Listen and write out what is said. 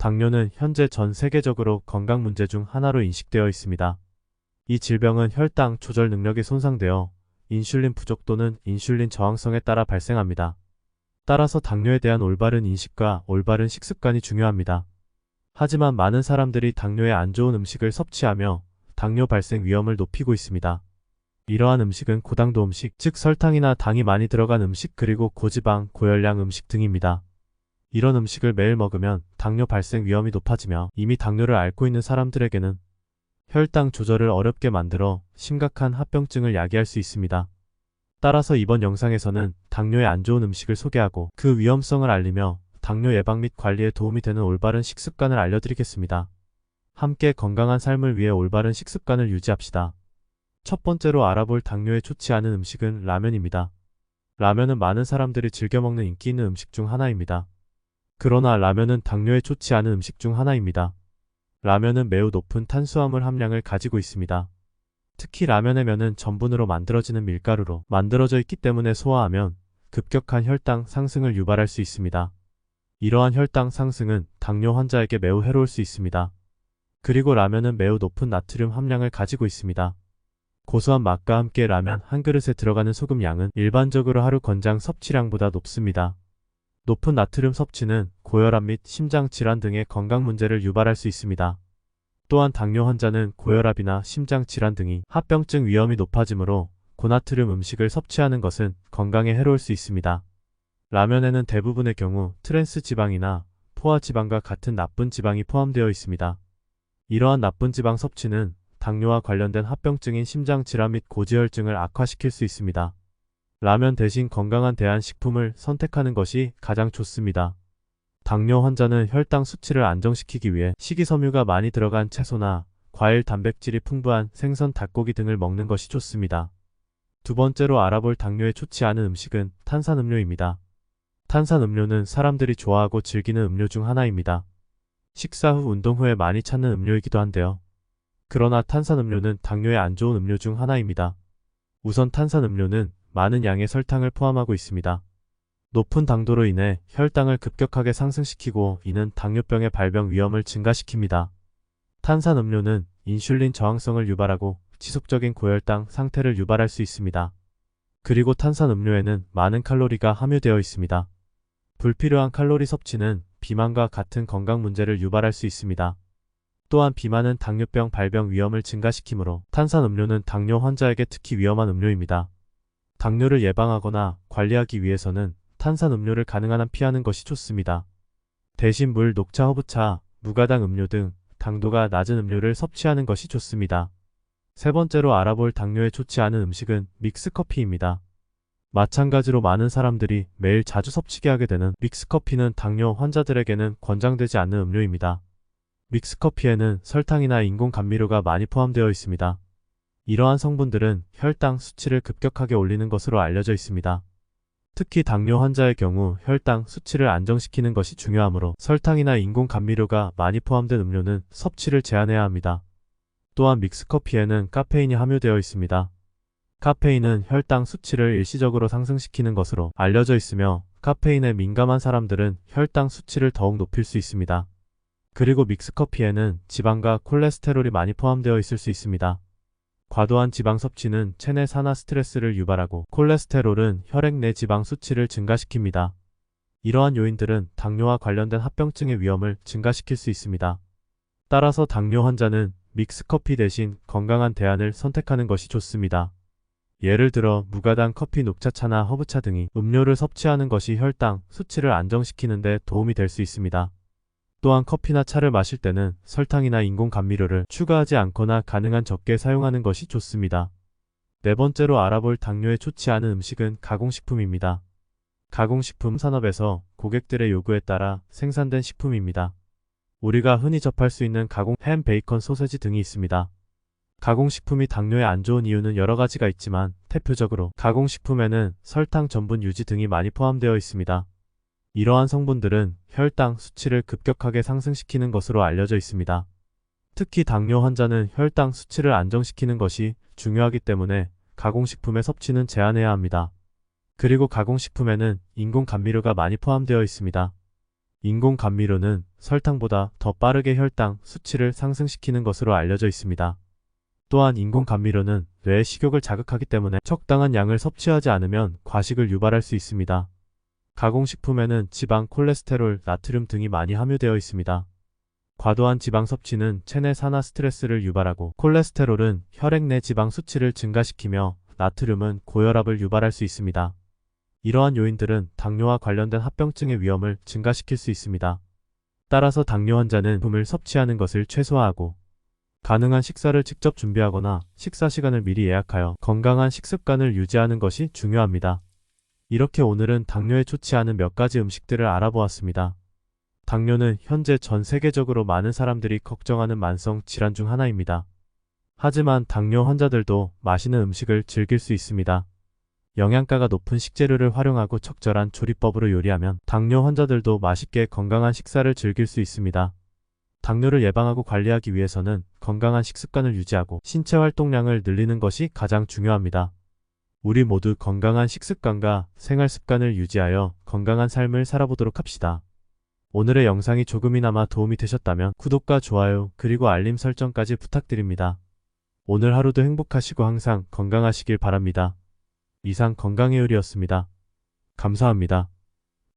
당뇨는 현재 전 세계적으로 건강 문제 중 하나로 인식되어 있습니다. 이 질병은 혈당 조절 능력이 손상되어 인슐린 부족 또는 인슐린 저항성에 따라 발생합니다. 따라서 당뇨에 대한 올바른 인식과 올바른 식습관이 중요합니다. 하지만 많은 사람들이 당뇨에 안 좋은 음식을 섭취하며 당뇨 발생 위험을 높이고 있습니다. 이러한 음식은 고당도 음식, 즉 설탕이나 당이 많이 들어간 음식 그리고 고지방, 고열량 음식 등입니다. 이런 음식을 매일 먹으면 당뇨 발생 위험이 높아지며 이미 당뇨를 앓고 있는 사람들에게는 혈당 조절을 어렵게 만들어 심각한 합병증을 야기할 수 있습니다. 따라서 이번 영상에서는 당뇨에 안 좋은 음식을 소개하고 그 위험성을 알리며 당뇨 예방 및 관리에 도움이 되는 올바른 식습관을 알려드리겠습니다. 함께 건강한 삶을 위해 올바른 식습관을 유지합시다. 첫 번째로 알아볼 당뇨에 좋지 않은 음식은 라면입니다. 라면은 많은 사람들이 즐겨 먹는 인기 있는 음식 중 하나입니다. 그러나 라면은 당뇨에 좋지 않은 음식 중 하나입니다. 라면은 매우 높은 탄수화물 함량을 가지고 있습니다. 특히 라면의 면은 전분으로 만들어지는 밀가루로 만들어져 있기 때문에 소화하면 급격한 혈당 상승을 유발할 수 있습니다. 이러한 혈당 상승은 당뇨 환자에게 매우 해로울 수 있습니다. 그리고 라면은 매우 높은 나트륨 함량을 가지고 있습니다. 고소한 맛과 함께 라면 한 그릇에 들어가는 소금 양은 일반적으로 하루 권장 섭취량보다 높습니다. 높은 나트륨 섭취는 고혈압 및 심장질환 등의 건강 문제를 유발할 수 있습니다. 또한 당뇨 환자는 고혈압이나 심장질환 등의 합병증 위험이 높아지므로 고나트륨 음식을 섭취하는 것은 건강에 해로울 수 있습니다. 라면에는 대부분의 경우 트랜스 지방이나 포화 지방과 같은 나쁜 지방이 포함되어 있습니다. 이러한 나쁜 지방 섭취는 당뇨와 관련된 합병증인 심장질환 및 고지혈증을 악화시킬 수 있습니다. 라면 대신 건강한 대안식품을 선택하는 것이 가장 좋습니다. 당뇨 환자는 혈당 수치를 안정시키기 위해 식이섬유가 많이 들어간 채소나 과일, 단백질이 풍부한 생선, 닭고기 등을 먹는 것이 좋습니다. 두 번째로 알아볼 당뇨에 좋지 않은 음식은 탄산음료입니다. 탄산음료는 사람들이 좋아하고 즐기는 음료 중 하나입니다. 식사 후, 운동 후에 많이 찾는 음료이기도 한데요. 그러나 탄산음료는 당뇨에 안 좋은 음료 중 하나입니다. 우선 탄산음료는 많은 양의 설탕을 포함하고 있습니다. 높은 당도로 인해 혈당을 급격하게 상승시키고 이는 당뇨병의 발병 위험을 증가시킵니다. 탄산음료는 인슐린 저항성을 유발하고 지속적인 고혈당 상태를 유발할 수 있습니다. 그리고 탄산음료에는 많은 칼로리가 함유되어 있습니다. 불필요한 칼로리 섭취는 비만과 같은 건강 문제를 유발할 수 있습니다. 또한 비만은 당뇨병 발병 위험을 증가시키므로 탄산음료는 당뇨 환자에게 특히 위험한 음료입니다. 당뇨를 예방하거나 관리하기 위해서는 탄산음료를 가능한 한 피하는 것이 좋습니다. 대신 물, 녹차, 허브차, 무가당 음료 등 당도가 낮은 음료를 섭취하는 것이 좋습니다. 세 번째로 알아볼 당뇨에 좋지 않은 음식은 믹스커피입니다. 마찬가지로 많은 사람들이 매일 자주 섭취하게 하게 되는 믹스커피는 당뇨 환자들에게는 권장되지 않는 음료입니다. 믹스커피에는 설탕이나 인공 감미료가 많이 포함되어 있습니다. 이러한 성분들은 혈당 수치를 급격하게 올리는 것으로 알려져 있습니다. 특히 당뇨 환자의 경우 혈당 수치를 안정시키는 것이 중요하므로 설탕이나 인공 감미료가 많이 포함된 음료는 섭취를 제한해야 합니다. 또한 믹스커피에는 카페인이 함유되어 있습니다. 카페인은 혈당 수치를 일시적으로 상승시키는 것으로 알려져 있으며 카페인에 민감한 사람들은 혈당 수치를 더욱 높일 수 있습니다. 그리고 믹스커피에는 지방과 콜레스테롤이 많이 포함되어 있을 수 있습니다. 과도한 지방 섭취는 체내 산화 스트레스를 유발하고 콜레스테롤은 혈액 내 지방 수치를 증가시킵니다. 이러한 요인들은 당뇨와 관련된 합병증의 위험을 증가시킬 수 있습니다. 따라서 당뇨 환자는 믹스커피 대신 건강한 대안을 선택하는 것이 좋습니다. 예를 들어 무가당 커피, 녹차차나 허브차 등의 음료를 섭취하는 것이 혈당 수치를 안정시키는 데 도움이 될 수 있습니다. 또한 커피나 차를 마실 때는 설탕이나 인공 감미료를 추가하지 않거나 가능한 적게 사용하는 것이 좋습니다. 네 번째로 알아볼 당뇨에 좋지 않은 음식은 가공식품입니다. 가공식품 산업에서 고객들의 요구에 따라 생산된 식품입니다. 우리가 흔히 접할 수 있는 가공 햄, 베이컨, 소세지 등이 있습니다. 가공식품이 당뇨에 안 좋은 이유는 여러 가지가 있지만 대표적으로 가공식품에는 설탕, 전분, 유지 등이 많이 포함되어 있습니다. 이러한 성분들은 혈당 수치를 급격하게 상승시키는 것으로 알려져 있습니다. 특히 당뇨 환자는 혈당 수치를 안정시키는 것이 중요하기 때문에 가공식품의 섭취는 제한해야 합니다. 그리고 가공식품에는 인공 감미료가 많이 포함되어 있습니다. 인공 감미료는 설탕보다 더 빠르게 혈당 수치를 상승시키는 것으로 알려져 있습니다. 또한 인공 감미료는 뇌의 식욕을 자극하기 때문에 적당한 양을 섭취하지 않으면 과식을 유발할 수 있습니다. 가공식품에는 지방, 콜레스테롤, 나트륨 등이 많이 함유되어 있습니다. 과도한 지방 섭취는 체내 산화 스트레스를 유발하고, 콜레스테롤은 혈액 내 지방 수치를 증가시키며 나트륨은 고혈압을 유발할 수 있습니다. 이러한 요인들은 당뇨와 관련된 합병증의 위험을 증가시킬 수 있습니다. 따라서 당뇨 환자는 품을 섭취하는 것을 최소화하고, 가능한 식사를 직접 준비하거나 식사 시간을 미리 예약하여 건강한 식습관을 유지하는 것이 중요합니다. 이렇게 오늘은 당뇨에 좋지 않은 몇 가지 음식들을 알아보았습니다. 당뇨는 현재 전 세계적으로 많은 사람들이 걱정하는 만성 질환 중 하나입니다. 하지만 당뇨 환자들도 맛있는 음식을 즐길 수 있습니다. 영양가가 높은 식재료를 활용하고 적절한 조리법으로 요리하면 당뇨 환자들도 맛있게 건강한 식사를 즐길 수 있습니다. 당뇨를 예방하고 관리하기 위해서는 건강한 식습관을 유지하고 신체 활동량을 늘리는 것이 가장 중요합니다. 우리 모두 건강한 식습관과 생활 습관을 유지하여 건강한 삶을 살아보도록 합시다. 오늘의 영상이 조금이나마 도움이 되셨다면 구독과 좋아요 그리고 알림 설정까지 부탁드립니다. 오늘 하루도 행복하시고 항상 건강하시길 바랍니다. 이상 건강의 요리였습니다. 감사합니다.